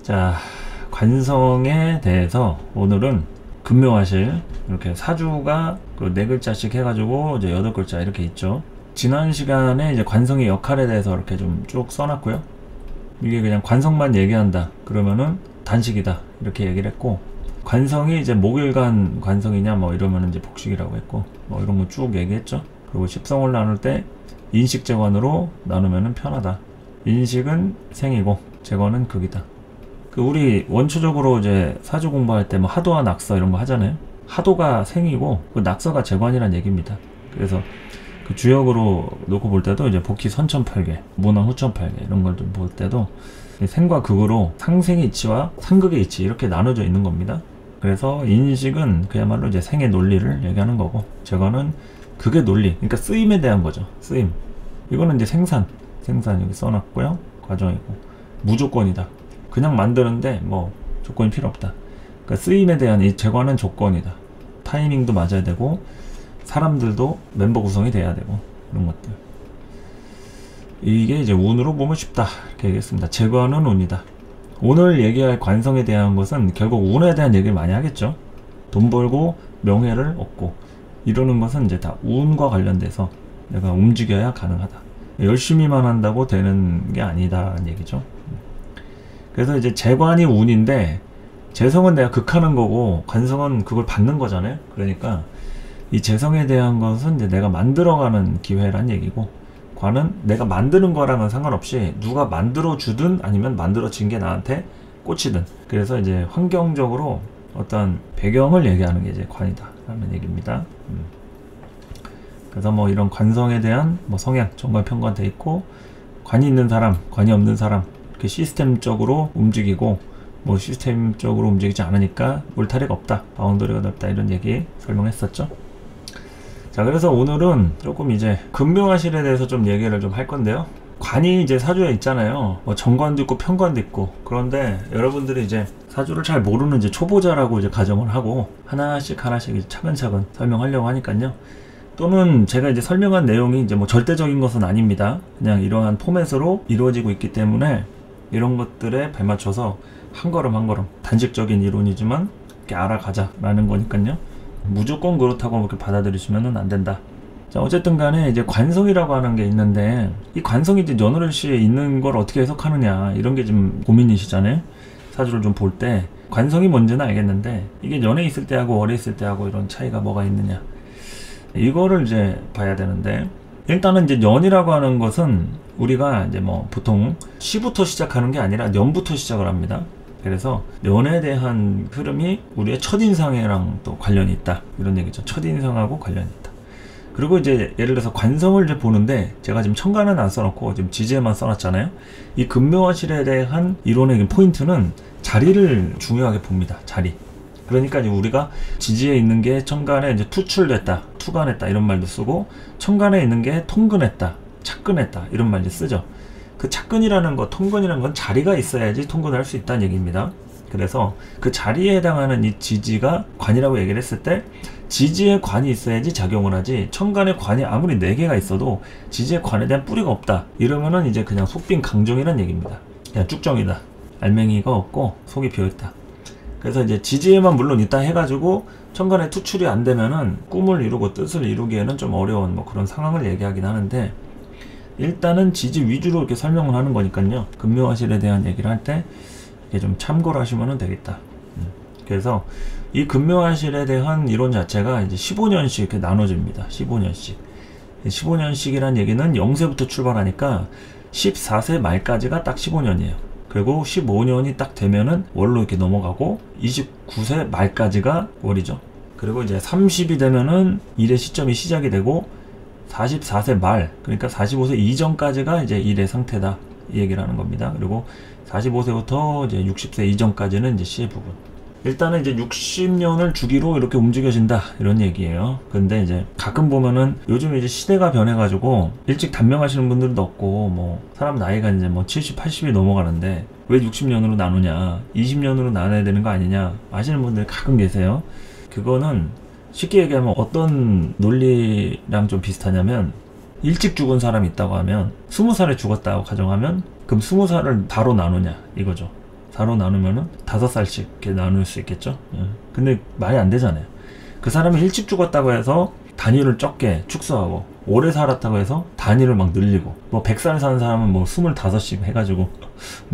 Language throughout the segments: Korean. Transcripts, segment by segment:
자, 관성에 대해서 오늘은 근묘화실 이렇게 사주가 그 4글자씩 해가지고 이제 8글자 이렇게 있죠. 지난 시간에 이제 관성의 역할에 대해서 이렇게 좀 쭉 써놨고요. 이게 그냥 관성만 얘기한다 그러면은 단식이다 이렇게 얘기를 했고, 관성이 이제 목일간 관성이냐 뭐 이러면 이제 복식이라고 했고, 뭐 이런 거 쭉 얘기했죠. 그리고 십성을 나눌 때 인식재관으로 나누면은 편하다. 인식은 생이고 재관은 극이다. 그 우리 원초적으로 이제 사주 공부할 때 뭐 하도와 낙서 이런 거 하잖아요. 하도가 생이고 그 낙서가 재관이란 얘기입니다. 그래서 그 주역으로 놓고 볼 때도 이제 복희 선천팔계, 문왕 후천팔계 이런 걸 좀 볼 때도 생과 극으로 상생의 이치와 상극의 이치 이렇게 나눠져 있는 겁니다. 그래서 인식은 그야말로 이제 생의 논리를 얘기하는 거고, 재관은 극의 논리, 그러니까 쓰임에 대한 거죠. 쓰임. 이거는 이제 생산 여기 써놨고요. 과정이고, 무조건이다. 그냥 만드는데 뭐 조건이 필요 없다. 그러니까 쓰임에 대한 이 재관은 조건이다. 타이밍도 맞아야 되고 사람들도 멤버 구성이 돼야 되고 이런 것들. 이게 이제 운으로 보면 쉽다 이렇게 얘기했습니다. 재관은 운이다. 오늘 얘기할 관성에 대한 것은 결국 운에 대한 얘기를 많이 하겠죠. 돈 벌고 명예를 얻고 이러는 것은 이제 다 운과 관련돼서 내가 움직여야 가능하다. 열심히만 한다고 되는 게 아니다라는 얘기죠. 그래서 이제 재관이 운인데 재성은 내가 극하는 거고 관성은 그걸 받는 거잖아요. 그러니까 이 재성에 대한 것은 이제 내가 만들어가는 기회란 얘기고, 관은 내가 만드는 거랑은 상관없이 누가 만들어 주든 아니면 만들어진 게 나한테 꽂히든, 그래서 이제 환경적으로 어떤 배경을 얘기하는 게 이제 관이다 라는 얘기입니다. 그래서 뭐 이런 관성에 대한 뭐 성향, 정관, 편관 돼 있고, 관이 있는 사람, 관이 없는 사람 이렇게 시스템적으로 움직이고, 뭐 시스템적으로 움직이지 않으니까 울타리가 없다, 바운더리가 넓다 이런 얘기 설명했었죠. 자, 그래서 오늘은 조금 이제 근묘화실에 대해서 좀 얘기를 좀 할 건데요. 관이 이제 사주에 있잖아요. 뭐 정관도 있고 편관도 있고. 그런데 여러분들이 이제 사주를 잘 모르는 이제 초보자라고 이제 가정을 하고 하나씩 이제 차근차근 설명하려고 하니까요. 또는 제가 이제 설명한 내용이 이제 뭐 절대적인 것은 아닙니다. 그냥 이러한 포맷으로 이루어지고 있기 때문에 이런 것들에 발맞춰서 한 걸음 한 걸음 단식적인 이론이지만 이렇게 알아가자라는 거니까요. 무조건 그렇다고 그렇게 받아들이시면 안 된다. 자, 어쨌든 간에 이제 관성이라고 하는 게 있는데, 이 관성이 이제 연월일시에 있는 걸 어떻게 해석하느냐 이런 게 좀 고민이시잖아요. 사주를 좀 볼 때 관성이 뭔지는 알겠는데 이게 연에 있을 때하고 월에 있을 때하고 이런 차이가 뭐가 있느냐 이거를 이제 봐야 되는데, 일단은 이제 연이라고 하는 것은 우리가 이제 뭐 보통 시부터 시작하는 게 아니라 년부터 시작을 합니다. 그래서 연에 대한 흐름이 우리의 첫인상이랑 또 관련이 있다 이런 얘기죠. 첫인상하고 관련이 있다. 그리고 이제 예를 들어서 관성을 이제 보는데, 제가 지금 천간은 안 써놓고 지금 지지에만 써놨잖아요. 이 근묘화실에 대한 이론의 포인트는 자리를 중요하게 봅니다. 자리. 그러니까 이제 우리가 지지에 있는 게 천간에 이제 투출됐다, 투간했다 이런 말도 쓰고, 천간에 있는 게 통근했다, 착근했다 이런 말도 쓰죠. 그 착근이라는 거, 통근이라는 건 자리가 있어야지 통근을 할 수 있다는 얘기입니다. 그래서 그 자리에 해당하는 이 지지가 관이라고 얘기를 했을 때, 지지에 관이 있어야지 작용을 하지, 천간에 관이 아무리 4개가 있어도 지지에 관에 대한 뿌리가 없다 이러면은 이제 그냥 속빈 강정이란 얘기입니다. 그냥 쭉정이다, 알맹이가 없고 속이 비어있다. 그래서 이제 지지에만 물론 있다 해가지고 천간에 투출이 안 되면은 꿈을 이루고 뜻을 이루기에는 좀 어려운 뭐 그런 상황을 얘기하긴 하는데, 일단은 지지 위주로 이렇게 설명을 하는 거니까요. 근묘화실에 대한 얘기를 할 때 이게 좀 참고를 하시면 되겠다. 그래서 이 근묘화실에 대한 이론 자체가 이제 15년씩 이렇게 나눠집니다. 15년씩. 15년씩이란 얘기는 0세부터 출발하니까 14세 말까지가 딱 15년이에요. 그리고 15년이 딱 되면은 월로 이렇게 넘어가고, 29세 말까지가 월이죠. 그리고 이제 30이 되면은 일의 시점이 시작이 되고, 44세 말, 그러니까 45세 이전까지가 이제 일의 상태다 이 얘기를 하는 겁니다. 그리고 45세부터 이제 60세 이전까지는 이제 시의 부분. 일단은 이제 60년을 주기로 이렇게 움직여진다 이런 얘기예요. 근데 이제 가끔 보면은 요즘 이제 시대가 변해가지고 일찍 단명하시는 분들도 없고, 뭐 사람 나이가 이제 뭐 70, 80이 넘어가는데 왜 60년으로 나누냐, 20년으로 나눠야 되는 거 아니냐 하시는 분들이 가끔 계세요. 그거는 쉽게 얘기하면 어떤 논리랑 좀 비슷하냐면, 일찍 죽은 사람이 있다고 하면 20살에 죽었다고 가정하면 그럼 20살을 바로 나누냐 이거죠. 4로 나누면은 5살씩 이렇게 나눌 수 있겠죠. 근데 말이 안 되잖아요. 그 사람이 일찍 죽었다고 해서 단위를 적게 축소하고, 오래 살았다고 해서 단위를 막 늘리고, 뭐 100살 사는 사람은 뭐 25씩 해가지고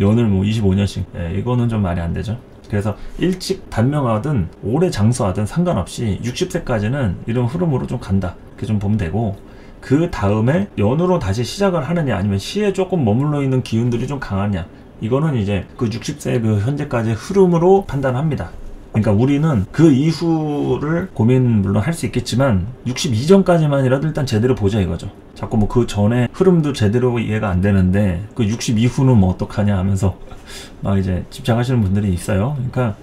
연을 뭐 25년씩, 이거는 좀 말이 안 되죠. 그래서 일찍 단명하든 오래 장수하든 상관없이 60세까지는 이런 흐름으로 좀 간다, 이렇게 좀 보면 되고, 그 다음에 연으로 다시 시작을 하느냐, 아니면 시에 조금 머물러 있는 기운들이 좀 강하냐, 이거는 이제 그 60세 그 현재까지의 흐름으로 판단합니다. 그러니까 우리는 그 이후를 고민 물론 할 수 있겠지만 60 이전까지만이라도 일단 제대로 보자 이거죠. 자꾸 뭐 그 전에 흐름도 제대로 이해가 안 되는데 그 60 이후는 뭐 어떡하냐 하면서 막 이제 집착하시는 분들이 있어요. 그러니까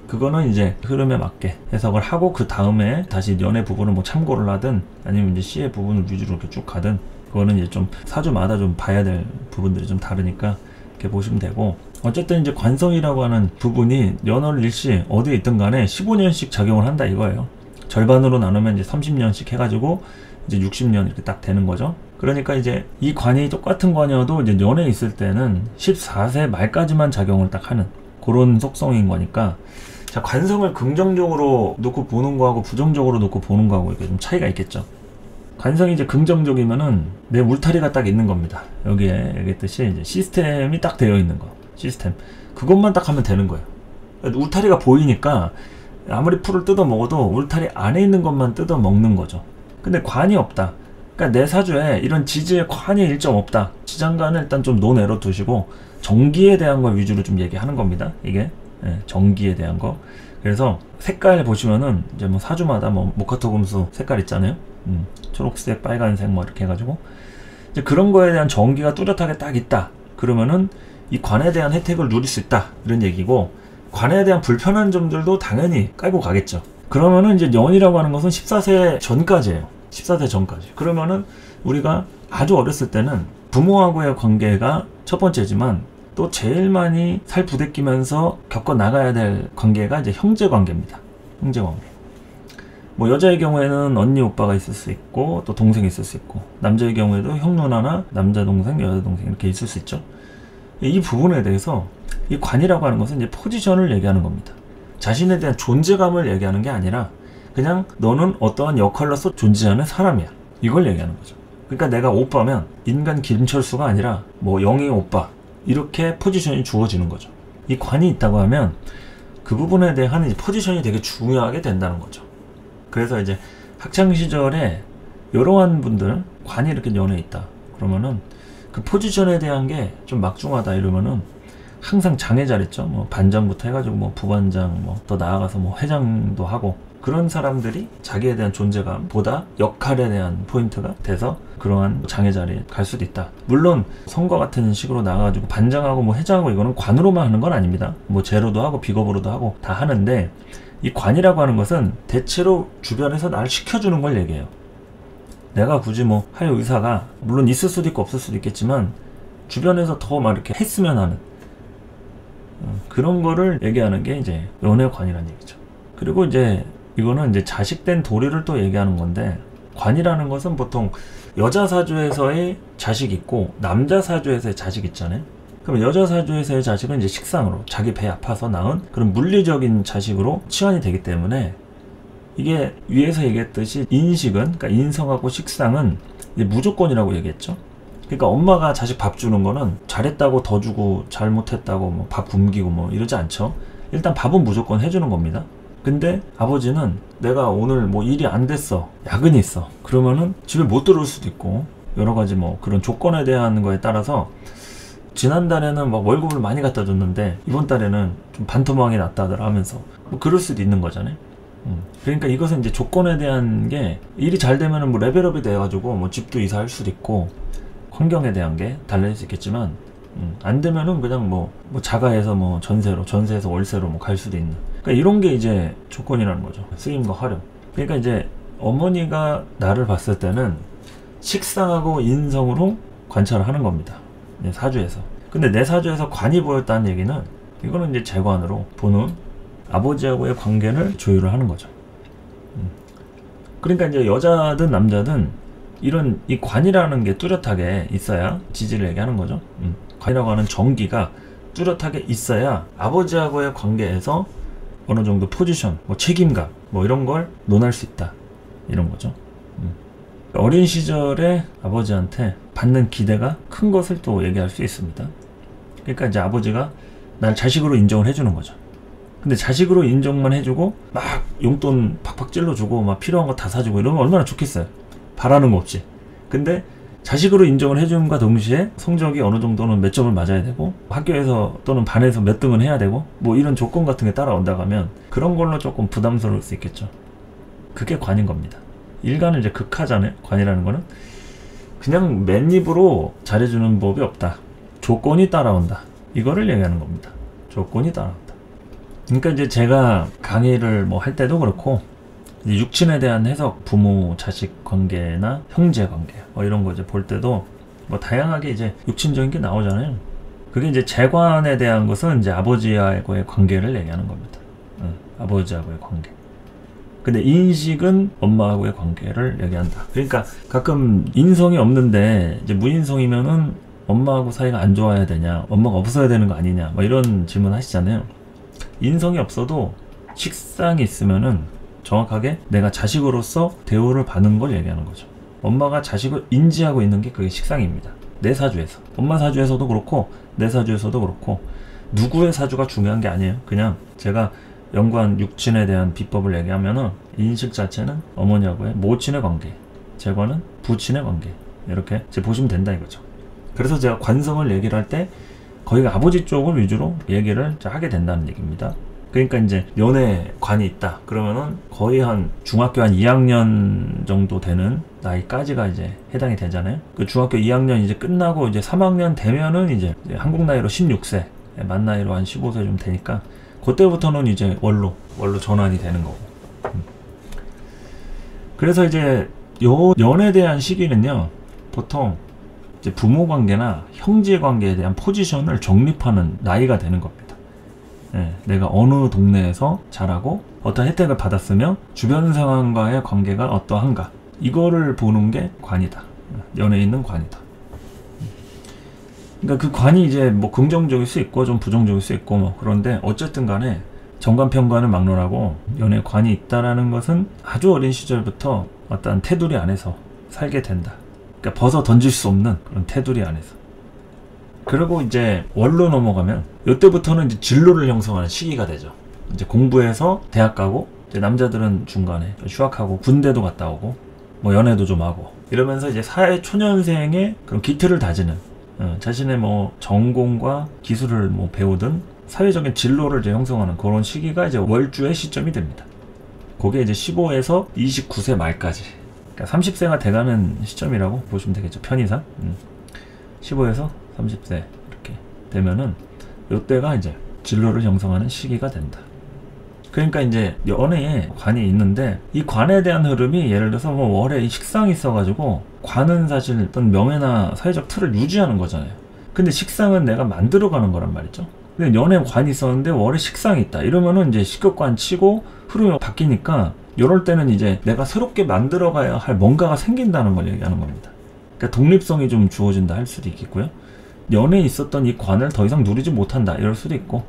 그거는 이제 흐름에 맞게 해석을 하고, 그 다음에 다시 연의 부분을 뭐 참고를 하든 아니면 이제 시의 부분을 위주로 이렇게 쭉 가든, 그거는 이제 좀 사주마다 좀 봐야 될 부분들이 좀 다르니까 이렇게 보시면 되고, 어쨌든 이제 관성이라고 하는 부분이 연월 일시 어디에 있든 간에 15년씩 작용을 한다 이거예요. 절반으로 나누면 이제 30년씩 해가지고 이제 60년 이렇게 딱 되는 거죠. 그러니까 이제 이 관이 똑같은 관이어도 이제 연에 있을 때는 14세 말까지만 작용을 딱 하는 그런 속성인 거니까, 자, 관성을 긍정적으로 놓고 보는 거하고 부정적으로 놓고 보는 거하고 이게 좀 차이가 있겠죠. 관성이 이제 긍정적이면은 내 울타리가 딱 있는 겁니다. 여기에 얘기했듯이 이제 시스템이 딱 되어 있는 거, 시스템 그것만 딱 하면 되는 거예요. 울타리가 보이니까 아무리 풀을 뜯어 먹어도 울타리 안에 있는 것만 뜯어 먹는 거죠. 근데 관이 없다, 그러니까 내 사주에 이런 지지의 관이 일정 없다, 지장관을 일단 좀 논외로 두시고 정기에 대한 거 위주로 좀 얘기하는 겁니다. 이게 정기에 대한 거. 그래서 색깔 보시면은 이제 뭐 사주마다 뭐 목화토금수 색깔 있잖아요. 초록색, 빨간색 뭐 이렇게 해가지고 이제 그런 거에 대한 정기가 뚜렷하게 딱 있다, 그러면은 이 관에 대한 혜택을 누릴 수 있다, 이런 얘기고, 관에 대한 불편한 점들도 당연히 깔고 가겠죠. 그러면은 이제 연이라고 하는 것은 14세 전까지예요. 14세 전까지. 그러면은 우리가 아주 어렸을 때는 부모하고의 관계가 첫 번째지만 또 제일 많이 살 부대끼면서 겪어 나가야 될 관계가 이제 형제 관계입니다. 형제 관계. 뭐 여자의 경우에는 언니 오빠가 있을 수 있고 또 동생이 있을 수 있고, 남자의 경우에도 형 누나나 남자 동생 여자 동생 이렇게 있을 수 있죠. 이 부분에 대해서 이 관이라고 하는 것은 이제 포지션을 얘기하는 겁니다. 자신에 대한 존재감을 얘기하는 게 아니라 그냥 너는 어떠한 역할로서 존재하는 사람이야, 이걸 얘기하는 거죠. 그러니까 내가 오빠면 인간 김철수가 아니라 뭐 영희 오빠, 이렇게 포지션이 주어지는 거죠. 이 관이 있다고 하면 그 부분에 대한 포지션이 되게 중요하게 된다는 거죠. 그래서 이제 학창시절에 이러한 분들 관이 이렇게 연에 있다 그러면은 그 포지션에 대한 게 좀 막중하다 이러면은 항상 장에 잘했죠. 뭐 반장부터 해가지고 뭐 부반장, 뭐 더 나아가서 뭐 회장도 하고, 그런 사람들이 자기에 대한 존재감보다 역할에 대한 포인트가 돼서 그러한 장의 자리에 갈 수도 있다. 물론 선거 같은 식으로 나가가지고 반장하고 뭐 회장하고 이거는 관으로만 하는 건 아닙니다. 뭐 제로도 하고 비겁으로도 하고 다 하는데, 이 관이라고 하는 것은 대체로 주변에서 날 시켜주는 걸 얘기해요. 내가 굳이 뭐 할 의사가 물론 있을 수도 있고 없을 수도 있겠지만 주변에서 더 막 이렇게 했으면 하는 그런 거를 얘기하는 게 이제 연애관이라는 얘기죠. 그리고 이제 이거는 이제 자식된 도리를 또 얘기하는 건데, 관이라는 것은 보통 여자 사주에서의 자식 있고 남자 사주에서의 자식 있잖아요. 그럼 여자 사주에서의 자식은 이제 식상으로 자기 배 아파서 낳은 그런 물리적인 자식으로 치환이 되기 때문에, 이게 위에서 얘기했듯이 인식은, 그러니까 인성하고 식상은 이제 무조건이라고 얘기했죠. 그러니까 엄마가 자식 밥 주는 거는 잘했다고 더 주고 잘못했다고 뭐 밥 굶기고 뭐 이러지 않죠. 일단 밥은 무조건 해주는 겁니다. 근데 아버지는 내가 오늘 뭐 일이 안 됐어, 야근이 있어, 그러면은 집에 못 들어올 수도 있고, 여러 가지 뭐 그런 조건에 대한 거에 따라서 지난달에는 막 월급을 많이 갖다 줬는데 이번 달에는 좀 반토막이 났다더라 하면서 뭐 그럴 수도 있는 거잖아요. 그러니까 이것은 이제 조건에 대한 게, 일이 잘 되면은 뭐 레벨업이 돼가지고 뭐 집도 이사할 수도 있고 환경에 대한 게 달라질 수 있겠지만, 안 되면은 그냥 뭐 자가해서 뭐 전세에서 월세로 뭐 갈 수도 있는, 그러니까 이런 게 이제 조건이라는 거죠. 쓰임과 활용. 그러니까 이제 어머니가 나를 봤을 때는 식상하고 인성으로 관찰을 하는 겁니다. 사주에서. 근데 내 사주에서 관이 보였다는 얘기는, 이거는 이제 재관으로 보는 아버지하고의 관계를 조율을 하는 거죠. 그러니까 이제 여자든 남자든 이런 이 관이라는 게 뚜렷하게 있어야 지지를 얘기하는 거죠. 관이라고 하는 정기가 뚜렷하게 있어야 아버지하고의 관계에서 어느 정도 포지션, 뭐 책임감, 뭐 이런 걸 논할 수 있다. 이런 거죠. 어린 시절에 아버지한테 받는 기대가 큰 것을 또 얘기할 수 있습니다. 그러니까 이제 아버지가 날 자식으로 인정을 해주는 거죠. 근데 자식으로 인정만 해주고 막 용돈 팍팍 찔러주고 막 필요한 거 다 사주고 이러면 얼마나 좋겠어요. 바라는 거 없이. 근데 자식으로 인정을 해줌과 동시에 성적이 어느 정도는 몇 점을 맞아야 되고 학교에서 또는 반에서 몇 등은 해야 되고 뭐 이런 조건 같은 게 따라온다고 하면 그런 걸로 조금 부담스러울 수 있겠죠. 그게 관인 겁니다. 일간을 이제 극하잖아요. 관이라는 거는 그냥 맨입으로 잘해주는 법이 없다. 조건이 따라온다. 이거를 얘기하는 겁니다. 조건이 따라온다. 그러니까 이제 제가 강의를 뭐 할 때도 그렇고 육친에 대한 해석, 부모, 자식 관계나 형제 관계 뭐 이런 거 이제 볼 때도 뭐 다양하게 이제 육친적인 게 나오잖아요. 그게 이제 재관에 대한 것은 이제 아버지하고의 관계를 얘기하는 겁니다. 아버지하고의 관계. 근데 인식은 엄마하고의 관계를 얘기한다. 그러니까 가끔 인성이 없는데 이제 무인성이면은 엄마하고 사이가 안 좋아야 되냐, 엄마가 없어야 되는 거 아니냐, 뭐 이런 질문 하시잖아요. 인성이 없어도 식상이 있으면은 정확하게 내가 자식으로서 대우를 받는 걸 얘기하는 거죠. 엄마가 자식을 인지하고 있는 게 그게 식상입니다. 내 사주에서. 엄마 사주에서도 그렇고 내 사주에서도 그렇고 누구의 사주가 중요한 게 아니에요. 그냥 제가 연구한 육친에 대한 비법을 얘기하면은 인식 자체는 어머니하고의 모친의 관계, 재관은 부친의 관계 이렇게 이제 보시면 된다 이거죠. 그래서 제가 관성을 얘기를 할 때 거의 아버지 쪽을 위주로 얘기를 하게 된다는 얘기입니다. 그러니까 이제 연애관이 있다 그러면은 거의 한 중학교 한 2학년 정도 되는 나이까지가 이제 해당이 되잖아요. 그 중학교 2학년 이제 끝나고 이제 3학년 되면은 이제 한국 나이로 16세, 만 나이로 한 15세 좀 되니까 그때부터는 이제 원로 전환이 되는 거고. 그래서 이제 요 연에 대한 시기는요 보통 이제 부모 관계나 형제 관계에 대한 포지션을 정립하는 나이가 되는 겁니다. 예, 내가 어느 동네에서 자라고 어떤 혜택을 받았으며 주변 상황과의 관계가 어떠한가 이거를 보는 게 관이다. 연애에 있는 관이다. 그러니까 그 관이 이제 뭐 긍정적일 수 있고 좀 부정적일 수 있고 뭐 그런데 어쨌든 간에 정관편관을 막론하고 연애에 관이 있다라는 것은 아주 어린 시절부터 어떤 테두리 안에서 살게 된다. 그러니까 벗어 던질 수 없는 그런 테두리 안에서. 그리고 이제 월로 넘어가면 이때부터는 이제 진로를 형성하는 시기가 되죠. 이제 공부해서 대학 가고 이제 남자들은 중간에 휴학하고 군대도 갔다 오고 뭐 연애도 좀 하고 이러면서 이제 사회 초년생의 그런 기틀을 다지는 자신의 뭐 전공과 기술을 뭐 배우든 사회적인 진로를 이제 형성하는 그런 시기가 이제 월주의 시점이 됩니다. 그게 이제 15에서 29세 말까지. 그러니까 30세가 돼가는 시점이라고 보시면 되겠죠. 편의상. 15에서 30세 이렇게 되면은 이때가 이제 진로를 형성하는 시기가 된다. 그러니까 이제 연애에 관이 있는데 이 관에 대한 흐름이 예를 들어서 뭐 월에 식상이 있어가지고 관은 사실 어떤 명예나 사회적 틀을 유지하는 거잖아요. 근데 식상은 내가 만들어가는 거란 말이죠. 근데 연애에 관이 있었는데 월에 식상이 있다 이러면은 이제 식격관 치고 흐름이 바뀌니까 이럴 때는 이제 내가 새롭게 만들어가야 할 뭔가가 생긴다는 걸 얘기하는 겁니다. 그러니까 독립성이 좀 주어진다 할 수도 있겠고요. 연애에 있었던 이 관을 더 이상 누리지 못한다 이럴 수도 있고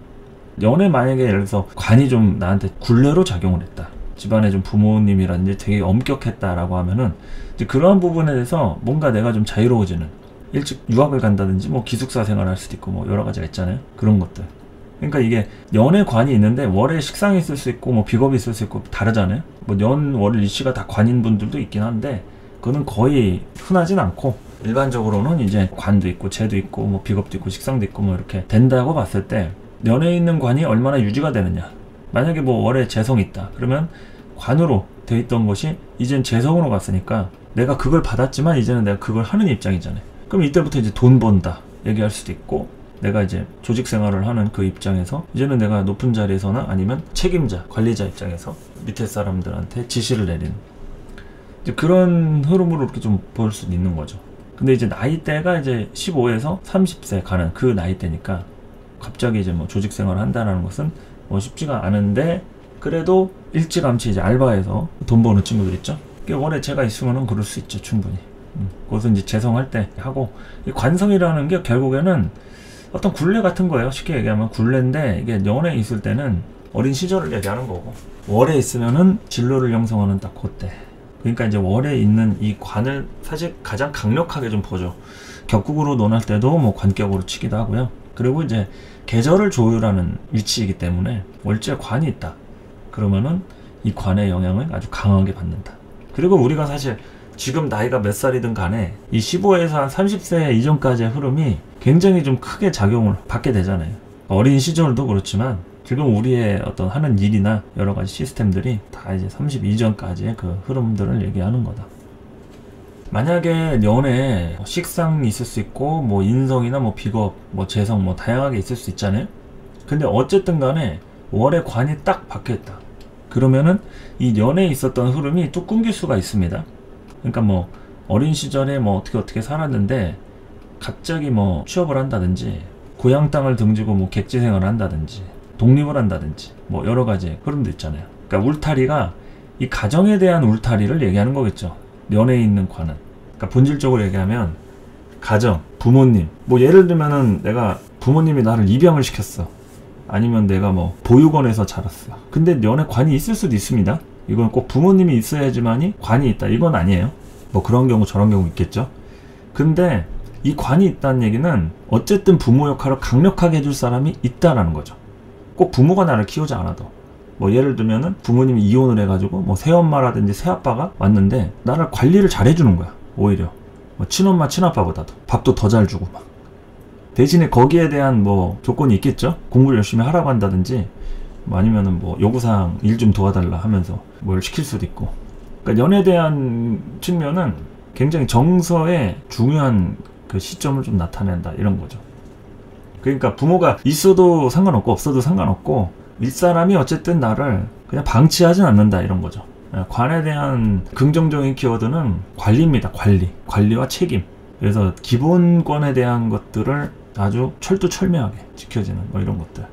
연애 만약에 예를 들어서 관이 좀 나한테 굴레로 작용을 했다. 집안에 좀 부모님이라든지 되게 엄격했다라고 하면은 이제 그러한 부분에 대해서 뭔가 내가 좀 자유로워지는 일찍 유학을 간다든지 뭐 기숙사 생활을 할 수도 있고 뭐 여러 가지가 있잖아요. 그런 것들. 그러니까 이게 연애 관이 있는데 월에 식상이 있을 수 있고 뭐 비겁이 있을 수 있고 다르잖아요. 뭐 연, 월, 일시가 다 관인 분들도 있긴 한데 그거는 거의 흔하진 않고 일반적으로는 이제 관도 있고 재도 있고 뭐 비겁도 있고 식상도 있고 뭐 이렇게 된다고 봤을 때 연애에 있는 관이 얼마나 유지가 되느냐. 만약에 뭐 월에 재성이 있다 그러면 관으로 돼 있던 것이 이젠 재성으로 갔으니까 내가 그걸 받았지만 이제는 내가 그걸 하는 입장이잖아요. 그럼 이때부터 이제 돈 번다 얘기할 수도 있고 내가 이제 조직 생활을 하는 그 입장에서 이제는 내가 높은 자리에서나 아니면 책임자, 관리자 입장에서 밑에 사람들한테 지시를 내리는 이제 그런 흐름으로 이렇게 좀 볼 수도 있는 거죠. 근데 이제 나이대가 이제 15에서 30세 가는 그 나이대니까 갑자기 이제 뭐 조직 생활을 한다는 것은 뭐 쉽지가 않은데 그래도 일찌감치 이제 알바해서 돈 버는 친구들 있죠. 월에 제가 있으면은 그럴 수 있죠, 충분히. 그것은 이제 재성할 때 하고 이 관성이라는 게 결국에는 어떤 굴레 같은 거예요. 쉽게 얘기하면 굴레인데, 이게 연애에 있을 때는 어린 시절을 얘기하는 거고, 월에 있으면은 진로를 형성하는 딱 그때. 그러니까 이제 월에 있는 이 관을 사실 가장 강력하게 좀 보죠. 격국으로 논할 때도 뭐 관격으로 치기도 하고요. 그리고 이제 계절을 조율하는 위치이기 때문에 월지에 관이 있다. 그러면은 이 관의 영향을 아주 강하게 받는다. 그리고 우리가 사실 지금 나이가 몇 살이든 간에 이 15에서 한 30세 이전까지의 흐름이 굉장히 좀 크게 작용을 받게 되잖아요. 어린 시절도 그렇지만 지금 우리의 어떤 하는 일이나 여러 가지 시스템들이 다 이제 30 이전까지의 그 흐름들을 얘기하는 거다. 만약에 연애에 식상이 있을 수 있고 뭐 인성이나 뭐 비겁, 뭐 재성 뭐 다양하게 있을 수 있잖아요. 근데 어쨌든 간에 월의 관이 딱 박혀있다. 그러면은 이 연애에 있었던 흐름이 또 끊길 수가 있습니다. 그러니까 뭐 어린 시절에 뭐 어떻게 살았는데 갑자기 뭐 취업을 한다든지 고향 땅을 등지고 뭐 객지 생활을 한다든지 독립을 한다든지 뭐 여러 가지 흐름도 있잖아요. 그러니까 울타리가 이 가정에 대한 울타리를 얘기하는 거겠죠. 연애에 있는 관은. 그러니까 본질적으로 얘기하면 가정, 부모님. 뭐 예를 들면은 내가 부모님이 나를 입양을 시켰어. 아니면 내가 뭐 보육원에서 자랐어. 근데 연애 관이 있을 수도 있습니다. 이건 꼭 부모님이 있어야지만이 관이 있다. 이건 아니에요. 뭐 그런 경우 저런 경우 있겠죠. 근데 이 관이 있다는 얘기는 어쨌든 부모 역할을 강력하게 해줄 사람이 있다라는 거죠. 꼭 부모가 나를 키우지 않아도. 뭐 예를 들면은 부모님이 이혼을 해가지고 뭐 새엄마라든지 새아빠가 왔는데 나를 관리를 잘 해주는 거야. 오히려 뭐 친엄마 친아빠보다도 밥도 더 잘 주고 막. 대신에 거기에 대한 뭐 조건이 있겠죠. 공부를 열심히 하라고 한다든지 뭐 아니면은 뭐 요구사항 일 좀 도와달라 하면서 뭘 시킬 수도 있고. 그러니까 연애에 대한 측면은 굉장히 정서의 중요한 그 시점을 좀 나타낸다 이런 거죠. 그러니까 부모가 있어도 상관없고 없어도 상관없고 윗사람이 어쨌든 나를 그냥 방치하진 않는다 이런 거죠. 관에 대한 긍정적인 키워드는 관리입니다. 관리와 책임. 그래서 기본권에 대한 것들을 아주 철두철미하게 지켜지는 뭐 이런 것들.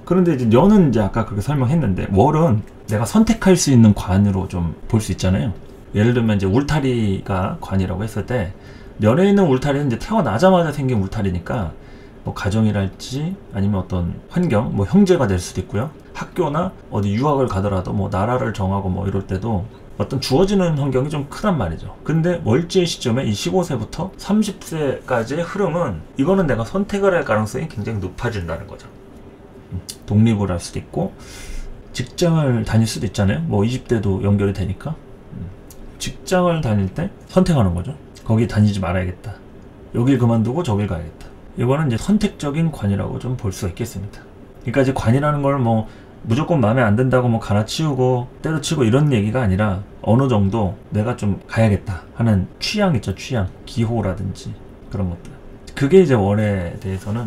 그런데 이제 연은 이제 아까 그렇게 설명했는데 월은 내가 선택할 수 있는 관으로 좀 볼 수 있잖아요. 예를 들면 이제 울타리가 관이라고 했을 때 연에 있는 울타리는 이제 태어나자마자 생긴 울타리니까 뭐 가정이랄지 아니면 어떤 환경, 뭐 형제가 될 수도 있고요. 학교나 어디 유학을 가더라도 뭐 나라를 정하고 뭐 이럴 때도 어떤 주어지는 환경이 좀 크단 말이죠. 근데 월지의 시점에 이 15세부터 30세까지의 흐름은 이거는 내가 선택을 할 가능성이 굉장히 높아진다는 거죠. 독립을 할 수도 있고 직장을 다닐 수도 있잖아요. 뭐 20대도 연결이 되니까 직장을 다닐 때 선택하는 거죠. 거기 다니지 말아야겠다. 여길 그만두고 저길 가야겠다. 이거는 이제 선택적인 관이라고 좀 볼 수가 있겠습니다. 그러니까 이제 관이라는 걸 뭐 무조건 마음에 안 든다고 뭐 갈아치우고 때려치고 이런 얘기가 아니라 어느 정도 내가 좀 가야겠다 하는 취향 있죠. 취향, 기호라든지 그런 것들. 그게 이제 월에 대해서는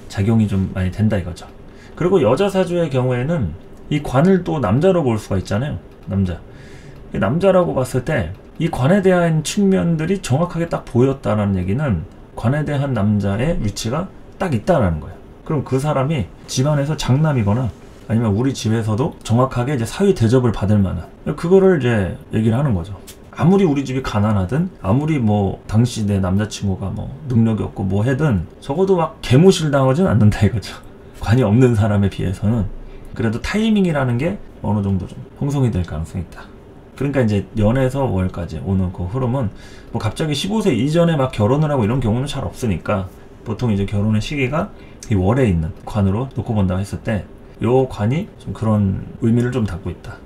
작용이 좀 많이 된다 이거죠. 그리고 여자 사주의 경우에는 이 관을 또 남자로 볼 수가 있잖아요. 남자라고 봤을 때 이 관에 대한 측면들이 정확하게 딱 보였다는 얘기는 관에 대한 남자의 위치가 딱 있다라는 거예요. 그럼 그 사람이 집안에서 장남이거나 아니면 우리 집에서도 정확하게 이제 사위 대접을 받을 만한 그거를 이제 얘기를 하는 거죠. 아무리 우리 집이 가난하든 아무리 뭐 당시 내 남자친구가 뭐 능력이 없고 뭐 해든 적어도 막 개무시를 당하진 않는다 이거죠. 관이 없는 사람에 비해서는. 그래도 타이밍이라는 게 어느 정도 좀 형성이 될 가능성이 있다. 그러니까 이제 연에서 월까지 오는 그 흐름은 뭐 갑자기 15세 이전에 막 결혼을 하고 이런 경우는 잘 없으니까 보통 이제 결혼의 시기가 이 월에 있는 관으로 놓고 본다고 했을 때 요 관이 좀 그런 의미를 좀 담고 있다.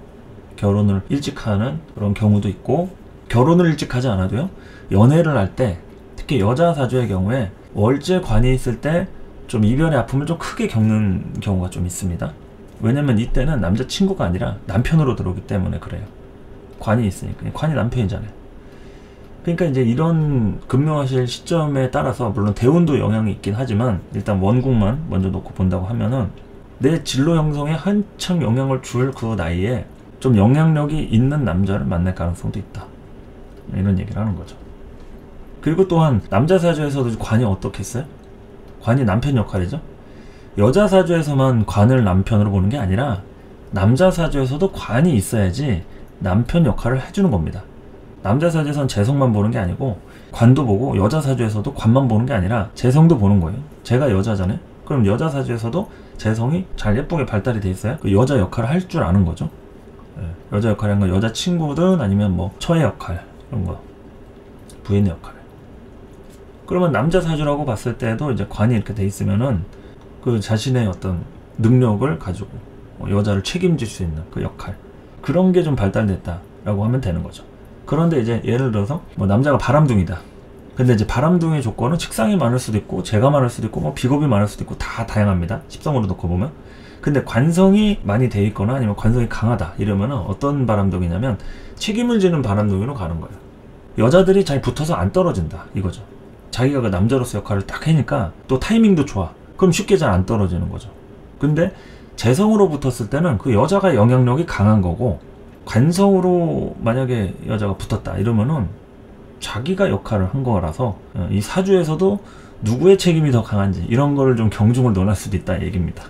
결혼을 일찍 하는 그런 경우도 있고 결혼을 일찍 하지 않아도요. 연애를 할 때 특히 여자 사주의 경우에 월지에 관이 있을 때 좀 이별의 아픔을 좀 크게 겪는 경우가 좀 있습니다. 왜냐면 이때는 남자친구가 아니라 남편으로 들어오기 때문에 그래요. 관이 있으니까. 관이 남편이잖아요. 그러니까 이제 이런 급묘하실 시점에 따라서 물론 대운도 영향이 있긴 하지만 일단 원국만 먼저 놓고 본다고 하면은 내 진로 형성에 한창 영향을 줄 그 나이에 좀 영향력이 있는 남자를 만날 가능성도 있다. 이런 얘기를 하는 거죠. 그리고 또한 남자 사주에서도 관이 어떻겠어요? 관이 남편 역할이죠. 여자 사주에서만 관을 남편으로 보는 게 아니라 남자 사주에서도 관이 있어야지 남편 역할을 해주는 겁니다. 남자 사주에서는 재성만 보는 게 아니고 관도 보고 여자 사주에서도 관만 보는 게 아니라 재성도 보는 거예요. 제가 여자잖아요. 그럼 여자 사주에서도 재성이 잘 예쁘게 발달이 돼 있어야 그 여자 역할을 할 줄 아는 거죠. 여자 역할이란 건 여자 친구든 아니면 뭐 처의 역할 이런 거, 부인의 역할. 그러면 남자 사주라고 봤을 때도 이제 관이 이렇게 돼 있으면은 그 자신의 어떤 능력을 가지고 여자를 책임질 수 있는 그 역할, 그런 게 좀 발달됐다라고 하면 되는 거죠. 그런데 이제 예를 들어서 뭐 남자가 바람둥이다. 근데 이제 바람둥이의 조건은 직상이 많을 수도 있고 재가 많을 수도 있고 뭐 비겁이 많을 수도 있고 다 다양합니다. 십성으로 놓고 보면. 근데 관성이 많이 돼 있거나 아니면 관성이 강하다 이러면은 어떤 바람둥이냐면 책임을 지는 바람둥이로 가는 거예요. 여자들이 잘 붙어서 안 떨어진다 이거죠. 자기가 그 남자로서 역할을 딱 해니까 또 타이밍도 좋아. 그럼 쉽게 잘 안 떨어지는 거죠. 근데 재성으로 붙었을 때는 그 여자가 영향력이 강한 거고, 관성으로 만약에 여자가 붙었다 이러면은 자기가 역할을 한 거라서 이 사주에서도 누구의 책임이 더 강한지 이런 거를 좀 경중을 논할 수도 있다 얘기입니다.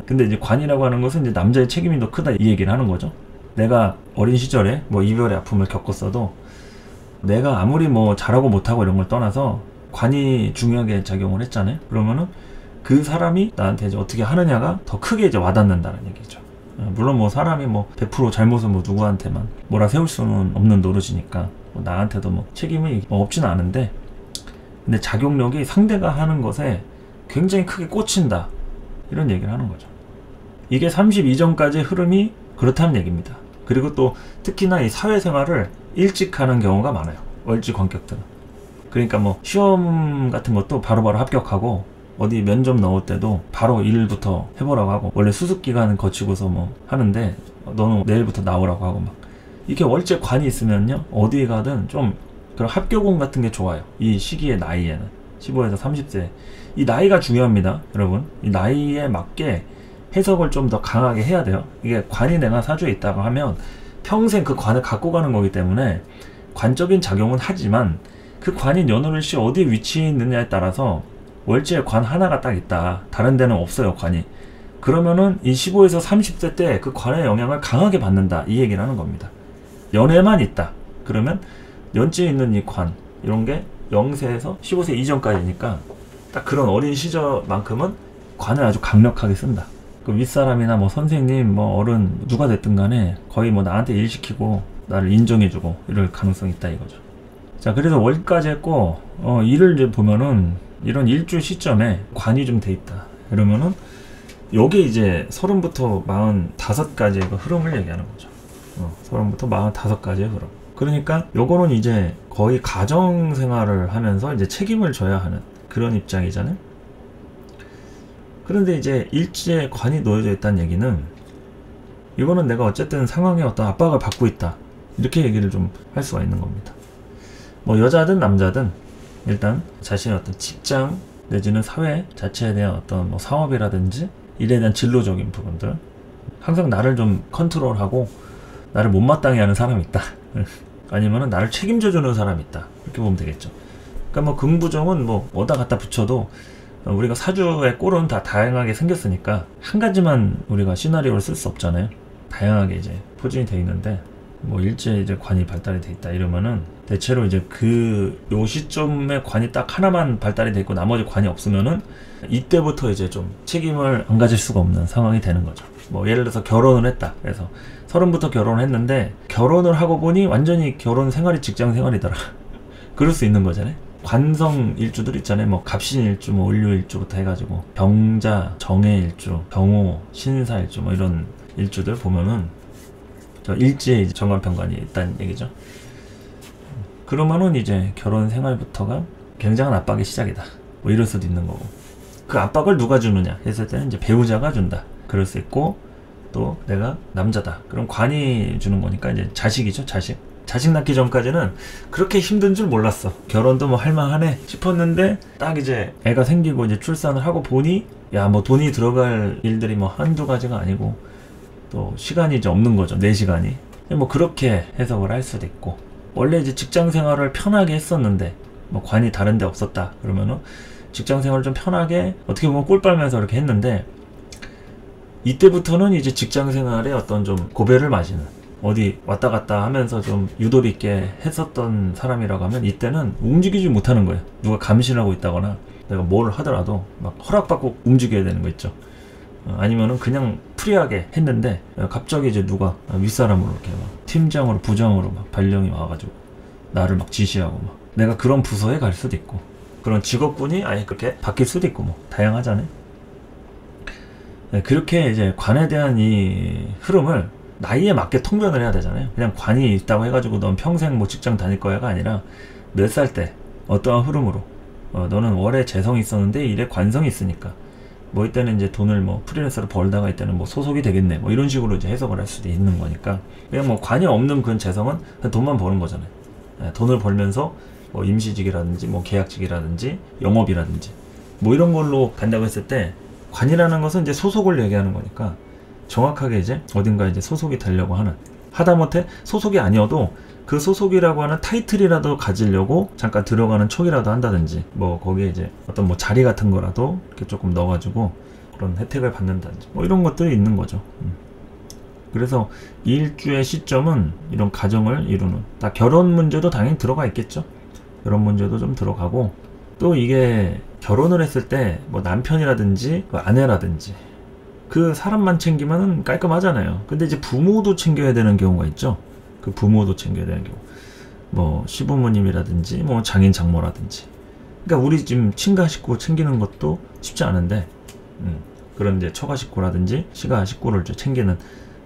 근데 이제 관이라고 하는 것은 이제 남자의 책임이 더 크다 이 얘기를 하는 거죠. 내가 어린 시절에 뭐 이별의 아픔을 겪었어도 내가 아무리 뭐 잘하고 못하고 이런 걸 떠나서 관이 중요하게 작용을 했잖아요. 그러면은 그 사람이 나한테 이제 어떻게 하느냐가 더 크게 이제 와닿는다는 얘기죠. 물론 뭐 사람이 뭐 100% 잘못은 뭐 누구한테만 뭐라 세울 수는 없는 노릇이니까 뭐 나한테도 뭐 책임이 뭐 없지는 않은데, 근데 작용력이 상대가 하는 것에 굉장히 크게 꽂힌다 이런 얘기를 하는 거죠. 이게 32전까지의 흐름이 그렇다는 얘기입니다. 그리고 또 특히나 이 사회생활을 일찍 하는 경우가 많아요. 월지 관격들은. 그러니까 뭐 시험 같은 것도 바로바로 합격하고 어디 면접 넣을 때도 바로 일부터 해보라고 하고, 원래 수습기간 거치고서 뭐 하는데 너는 내일부터 나오라고 하고 막, 이렇게 월제 관이 있으면요 어디에 가든 좀 그런 합격운 같은 게 좋아요. 이 시기의 나이에는 15에서 30세 이 나이가 중요합니다. 여러분 이 나이에 맞게 해석을 좀 더 강하게 해야 돼요. 이게 관이 내가 사주에 있다고 하면 평생 그 관을 갖고 가는 거기 때문에 관적인 작용은 하지만 그 관이 연월일시 어디에 위치해 있느냐에 따라서 월지에 관 하나가 딱 있다. 다른 데는 없어요, 관이. 그러면은 이 15에서 30세 때 그 관의 영향을 강하게 받는다. 이 얘기를 하는 겁니다. 연애만 있다. 그러면 연지에 있는 이 관, 이런 게 0세에서 15세 이전까지니까 딱 그런 어린 시절만큼은 관을 아주 강력하게 쓴다. 그 윗사람이나 뭐 선생님, 뭐 어른, 누가 됐든 간에 거의 뭐 나한테 일 시키고 나를 인정해주고 이럴 가능성이 있다 이거죠. 자, 그래서 월까지 했고, 일을 이제 보면은 이런 일주 시점에 관이 좀 돼 있다. 이러면은 요게 이제 30부터 45까지의 그 흐름을 얘기하는 거죠. 30부터 45까지의 흐름. 그러니까 요거는 이제 거의 가정 생활을 하면서 이제 책임을 져야 하는 그런 입장이잖아요. 그런데 이제 일지에 관이 놓여져 있다는 얘기는 이거는 내가 어쨌든 상황에 어떤 압박을 받고 있다. 이렇게 얘기를 좀 할 수가 있는 겁니다. 뭐 여자든 남자든 일단 자신의 어떤 직장 내지는 사회 자체에 대한 어떤 뭐 사업이라든지 일에 대한 진로적인 부분들, 항상 나를 좀 컨트롤하고 나를 못마땅해 하는 사람이 있다. 아니면은 나를 책임져주는 사람이 있다. 이렇게 보면 되겠죠. 그러니까 뭐 긍부정은 뭐 어디다 갖다 붙여도 우리가 사주의 꼴은 다 다양하게 생겼으니까 한 가지만 우리가 시나리오를 쓸 수 없잖아요. 다양하게 이제 포진이 돼 있는데, 뭐 일제 이제 관이 발달이 돼 있다 이러면은 대체로 이제 요 시점에 관이 딱 하나만 발달이 돼 있고 나머지 관이 없으면은 이때부터 이제 좀 책임을 안 가질 수가 없는 상황이 되는 거죠. 뭐 예를 들어서 결혼을 했다. 그래서 30부터 결혼을 했는데 결혼을 하고 보니 완전히 결혼 생활이 직장 생활이더라. 그럴 수 있는 거잖아요. 관성 일주들 있잖아요. 뭐 갑신 일주, 뭐 을류 일주부터 해가지고 병자, 정해 일주, 병호, 신사 일주 뭐 이런 일주들 보면은 저 일지에 이제 정관편관이 있다는 얘기죠. 그러면은 이제 결혼 생활부터가 굉장한 압박의 시작이다. 뭐 이럴 수도 있는 거고. 그 압박을 누가 주느냐 했을 때는 이제 배우자가 준다. 그럴 수 있고, 또 내가 남자다. 그럼 관이 주는 거니까 이제 자식이죠, 자식. 자식 낳기 전까지는 그렇게 힘든 줄 몰랐어. 결혼도 뭐 할만하네 싶었는데 딱 이제 애가 생기고 이제 출산을 하고 보니 야, 뭐 돈이 들어갈 일들이 뭐 한두 가지가 아니고 또 시간이 이제 없는 거죠. 내 시간이. 뭐 그렇게 해석을 할 수도 있고, 원래 이제 직장 생활을 편하게 했었는데 뭐 관이 다른 데 없었다 그러면은 직장 생활을 좀 편하게 어떻게 보면 꿀 빨면서 이렇게 했는데 이때부터는 이제 직장 생활에 어떤 좀 고배를 마시는, 어디 왔다 갔다 하면서 좀 유도리 있게 했었던 사람이라고 하면 이때는 움직이지 못하는 거예요. 누가 감시를 하고 있다거나 내가 뭘 하더라도 막 허락받고 움직여야 되는 거 있죠. 아니면은 그냥 프리하게 했는데 갑자기 이제 누가 윗사람으로 이렇게 막 팀장으로 부장으로 막 발령이 와가지고 나를 막 지시하고 막 내가 그런 부서에 갈 수도 있고 그런 직업군이 아예 그렇게 바뀔 수도 있고 뭐 다양하잖아요. 네, 그렇게 이제 관에 대한 이 흐름을 나이에 맞게 통변을 해야 되잖아요. 그냥 관이 있다고 해가지고 넌 평생 뭐 직장 다닐 거야가 아니라 몇 살 때 어떠한 흐름으로 너는 월에 재성이 있었는데 일에 관성이 있으니까 뭐 이때는 이제 돈을 뭐 프리랜서로 벌다가 이때는 뭐 소속이 되겠네 뭐 이런 식으로 이제 해석을 할 수도 있는 거니까 그냥 뭐 관이 없는 그런 재성은 그냥 돈만 버는 거잖아요. 네, 돈을 벌면서 뭐 임시직이라든지 뭐 계약직이라든지 영업이라든지 뭐 이런 걸로 간다고 했을 때 관이라는 것은 이제 소속을 얘기하는 거니까 정확하게 이제 어딘가 이제 소속이 되려고 하는 하다못해 소속이 아니어도 그 소속이라고 하는 타이틀이라도 가지려고 잠깐 들어가는 촉이라도 한다든지 뭐 거기에 이제 어떤 뭐 자리 같은 거라도 이렇게 조금 넣어가지고 그런 혜택을 받는다든지 뭐 이런 것들이 있는 거죠. 그래서 일주의 시점은 이런 가정을 이루는 다 결혼 문제도 당연히 들어가 있겠죠. 결혼 문제도 좀 들어가고 또 이게 결혼을 했을 때 뭐 남편이라든지 그 아내라든지 그 사람만 챙기면 깔끔하잖아요. 근데 이제 부모도 챙겨야 되는 경우가 있죠. 그 부모도 챙겨야 되는 경우 뭐 시부모님이라든지 뭐 장인 장모라든지 그러니까 우리 지금 친가 식구 챙기는 것도 쉽지 않은데 그런 이제 처가 식구라든지 시가 식구를 챙기는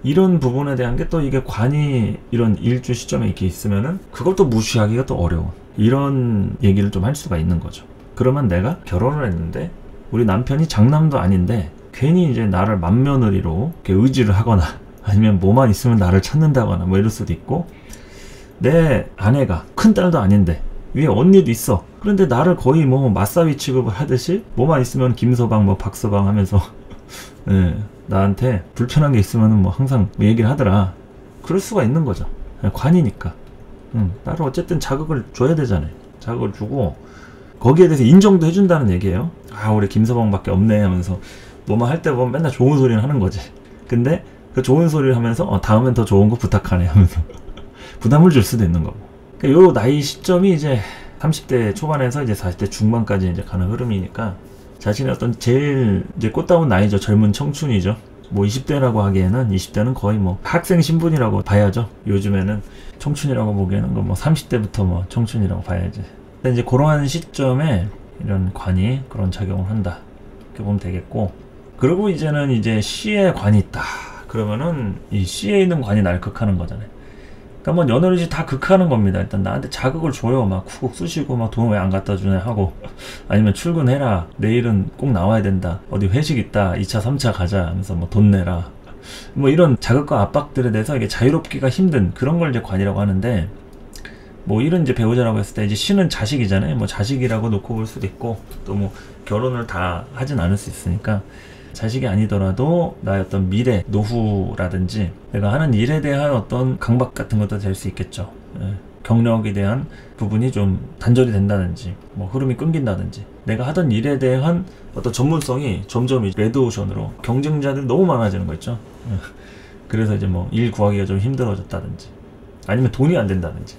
이런 부분에 대한 게 또 이게 관이 이런 일주 시점에 이렇게 있으면은 그걸 또 무시하기가 또 어려워. 이런 얘기를 좀 할 수가 있는 거죠. 그러면 내가 결혼을 했는데 우리 남편이 장남도 아닌데 괜히 이제 나를 맏며느리로 이렇게 의지를 하거나 아니면 뭐만 있으면 나를 찾는다거나 뭐 이럴 수도 있고 내 아내가 큰딸도 아닌데 위에 언니도 있어. 그런데 나를 거의 뭐 맞사위 취급을 하듯이 뭐만 있으면 김서방 뭐 박서방 하면서 네, 나한테 불편한 게 있으면 뭐 항상 뭐 얘기를 하더라. 그럴 수가 있는 거죠. 관이니까. 나를 어쨌든 자극을 줘야 되잖아요. 자극을 주고 거기에 대해서 인정도 해준다는 얘기예요. 아 우리 김서방밖에 없네 하면서 뭐만 할 때 보면 맨날 좋은 소리를 하는 거지. 근데 그 좋은 소리를 하면서 다음엔 더 좋은 거 부탁하네 하면서 부담을 줄 수도 있는 거고. 그러니까 요 나이 시점이 이제 30대 초반에서 이제 40대 중반까지 이제 가는 흐름이니까 자신의 어떤 제일 이제 꽃다운 나이죠. 젊은 청춘이죠. 뭐 20대라고 하기에는 20대는 거의 뭐 학생 신분이라고 봐야죠. 요즘에는 청춘이라고 보기에는 뭐 30대부터 뭐 청춘이라고 봐야지. 근데 이제 그러한 시점에 이런 관이 그런 작용을 한다. 이렇게 보면 되겠고. 그리고 이제는 이제 시에 관이 있다. 그러면은 이 시에 있는 관이 날 극하는 거잖아요. 그러니까 뭐 며느리지 다 극하는 겁니다. 일단 나한테 자극을 줘요. 막 쿡쿡 쑤시고 막 돈 왜 안 갖다 주네 하고 아니면 출근해라. 내일은 꼭 나와야 된다. 어디 회식 있다. 2차 3차 가자 하면서 뭐 돈 내라. 뭐 이런 자극과 압박들에 대해서 이게 자유롭기가 힘든 그런 걸 이제 관이라고 하는데 뭐 이런 이제 배우자라고 했을 때 이제 시는 자식이잖아요. 뭐 자식이라고 놓고 볼 수도 있고 또 뭐 결혼을 다 하진 않을 수 있으니까 자식이 아니더라도 나의 어떤 미래, 노후라든지 내가 하는 일에 대한 어떤 강박 같은 것도 될 수 있겠죠. 경력에 대한 부분이 좀 단절이 된다든지 뭐 흐름이 끊긴다든지 내가 하던 일에 대한 어떤 전문성이 점점 레드오션으로 경쟁자들이 너무 많아지는 거 있죠. 그래서 이제 뭐 일 구하기가 좀 힘들어졌다든지 아니면 돈이 안 된다든지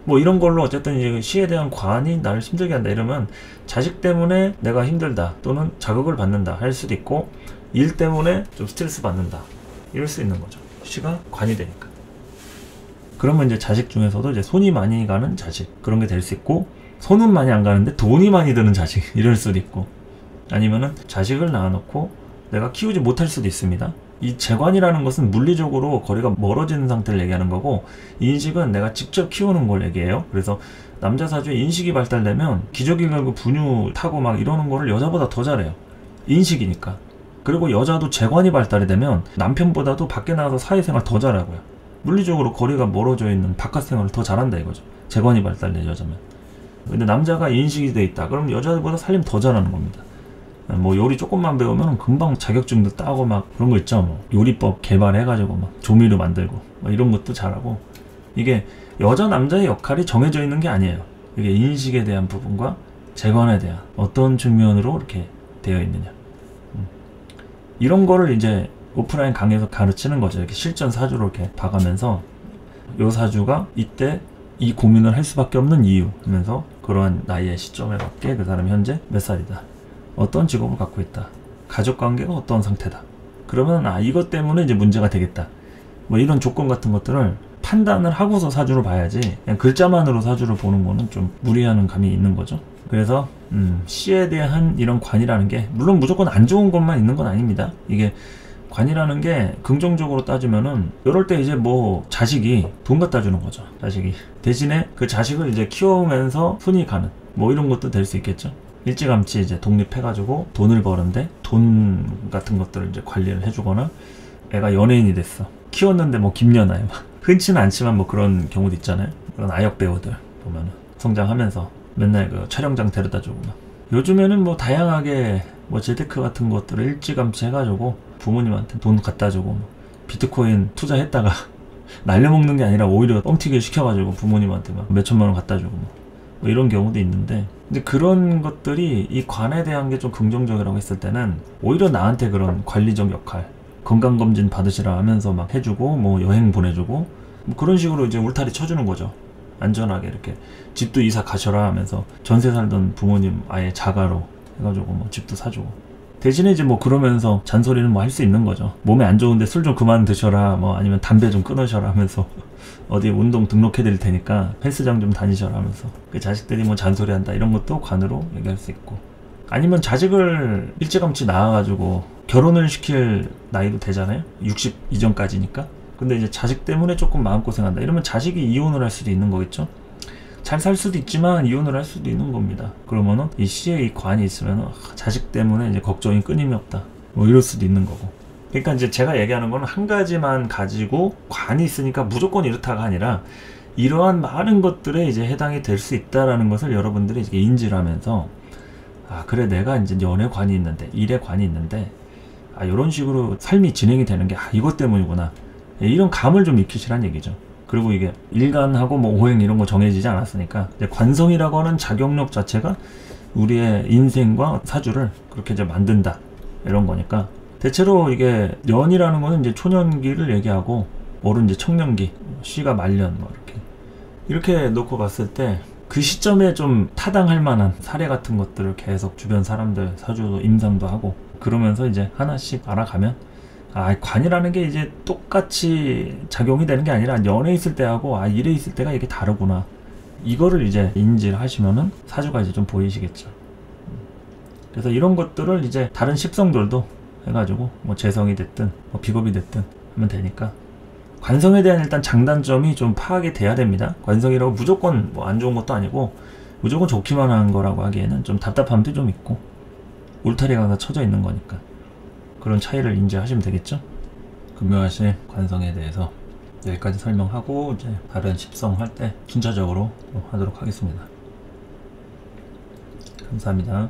뭐 이런 걸로 어쨌든 이제 시에 대한 관이 나를 힘들게 한다 이러면 자식 때문에 내가 힘들다 또는 자극을 받는다 할 수도 있고 일 때문에 좀 스트레스 받는다 이럴 수 있는 거죠. 시가 관이 되니까. 그러면 이제 자식 중에서도 이제 손이 많이 가는 자식 그런 게 될 수 있고 손은 많이 안 가는데 돈이 많이 드는 자식 이럴 수도 있고 아니면은 자식을 낳아놓고 내가 키우지 못할 수도 있습니다. 이 재관이라는 것은 물리적으로 거리가 멀어지는 상태를 얘기하는 거고 인식은 내가 직접 키우는 걸 얘기해요. 그래서 남자 사주에 인식이 발달되면 기저귀 걸고 분유 타고 막 이러는 거를 여자보다 더 잘해요. 인식이니까. 그리고 여자도 재관이 발달이 되면 남편보다도 밖에 나가서 사회생활 더 잘하고요. 물리적으로 거리가 멀어져 있는 바깥 생활을 더 잘한다 이거죠. 재관이 발달된 여자면. 근데 남자가 인식이 돼 있다. 그럼 여자들보다 살림 더 잘하는 겁니다. 뭐 요리 조금만 배우면 금방 자격증도 따고 막 그런 거 있죠. 뭐 요리법 개발해가지고 막 조미료 만들고 막 이런 것도 잘하고 이게 여자 남자의 역할이 정해져 있는 게 아니에요. 이게 인식에 대한 부분과 재관에 대한 어떤 측면으로 이렇게 되어 있느냐 이런 거를 이제 오프라인 강의에서 가르치는 거죠. 이렇게 실전 사주로 이렇게 봐가면서 요 사주가 이때 이 고민을 할 수밖에 없는 이유 하면서 그러한 나이의 시점에 맞게 그 사람이 현재 몇 살이다, 어떤 직업을 갖고 있다, 가족관계가 어떤 상태다, 그러면 이것 때문에 이제 문제가 되겠다, 뭐 이런 조건 같은 것들을 판단을 하고서 사주를 봐야지 그냥 글자만으로 사주를 보는 거는 좀 무리하는 감이 있는 거죠. 그래서 시에 대한 이런 관이라는 게 물론 무조건 안 좋은 것만 있는 건 아닙니다. 이게 관이라는 게 긍정적으로 따지면은 이럴 때 이제 뭐 자식이 돈 갖다 주는 거죠. 자식이 대신에 그 자식을 이제 키우면서 손이 가는 뭐 이런 것도 될 수 있겠죠. 일찌감치 이제 독립해가지고 돈을 버는데 돈 같은 것들을 이제 관리를 해주거나, 애가 연예인이 됐어. 키웠는데 뭐 김연아에 막 흔치는 않지만 뭐 그런 경우도 있잖아요. 그런 아역 배우들 보면은 성장하면서 맨날 그 촬영장 데려다주고 막. 요즘에는 뭐 다양하게 뭐 재테크 같은 것들을 일찌감치 해가지고 부모님한테 돈 갖다주고 뭐 비트코인 투자했다가 날려먹는 게 아니라 오히려 뻥튀기 시켜가지고 부모님한테 막 몇천만 원 갖다주고 뭐 이런 경우도 있는데, 근데 그런 것들이 이 관에 대한 게 좀 긍정적이라고 했을 때는 오히려 나한테 그런 관리적 역할, 건강검진 받으시라 하면서 막 해주고 뭐 여행 보내주고 뭐 그런 식으로 이제 울타리 쳐주는 거죠. 안전하게 이렇게 집도 이사 가셔라 하면서 전세 살던 부모님 아예 자가로 해가지고 뭐 집도 사주고, 대신에 이제 뭐 그러면서 잔소리는 뭐 할 수 있는 거죠. 몸에 안 좋은데 술 좀 그만 드셔라, 뭐 아니면 담배 좀 끊으셔라 하면서 어디 운동 등록해 드릴 테니까 헬스장 좀 다니셔라 하면서 그 자식들이 뭐 잔소리 한다, 이런 것도 관으로 얘기할 수 있고, 아니면 자식을 일찌감치 낳아가지고 결혼을 시킬 나이도 되잖아요. 60 이전까지니까. 근데 이제 자식 때문에 조금 마음고생한다, 이러면 자식이 이혼을 할 수도 있는 거겠죠. 잘 살 수도 있지만 이혼을 할 수도 있는 겁니다. 그러면은 이 시에 이 관이 있으면 자식 때문에 이제 걱정이 끊임이 없다, 뭐 이럴 수도 있는 거고. 그러니까 이제 제가 얘기하는 거는 한 가지만 가지고 관이 있으니까 무조건 이렇다가 아니라 이러한 많은 것들에 이제 해당이 될 수 있다라는 것을 여러분들이 이제 인지를 하면서, 그래 내가 이제 연애 관이 있는데, 일에 관이 있는데, 이런 식으로 삶이 진행이 되는 게 이것 때문이구나, 이런 감을 좀 익히시란 얘기죠. 그리고 이게 일간하고 뭐 오행 이런 거 정해지지 않았으니까 이제 관성이라고 하는 자격력 자체가 우리의 인생과 사주를 그렇게 이제 만든다, 이런 거니까. 대체로 이게 년이라는 거는 이제 초년기를 얘기하고, 월은 이제 청년기, 시가 말년, 뭐 이렇게 놓고 봤을 때 그 시점에 좀 타당할 만한 사례 같은 것들을 계속 주변 사람들 사주도 임상도 하고 그러면서 이제 하나씩 알아가면, 관이라는 게 이제 똑같이 작용이 되는 게 아니라 연애 있을 때하고 일에 있을 때가 이게 다르구나, 이거를 이제 인지를 하시면은 사주가 이제 좀 보이시겠죠. 그래서 이런 것들을 이제 다른 십성들도 해가지고 뭐 재성이 됐든 뭐 비겁이 됐든 하면 되니까, 관성에 대한 일단 장단점이 좀 파악이 돼야 됩니다. 관성이라고 무조건 뭐 안 좋은 것도 아니고 무조건 좋기만 한 거라고 하기에는 좀 답답함도 좀 있고, 울타리가 하나 쳐져 있는 거니까 그런 차이를 인지하시면 되겠죠. 금묘하실 관성에 대해서 여기까지 설명하고 이제 다른 십성 할 때 순차적으로 하도록 하겠습니다. 감사합니다.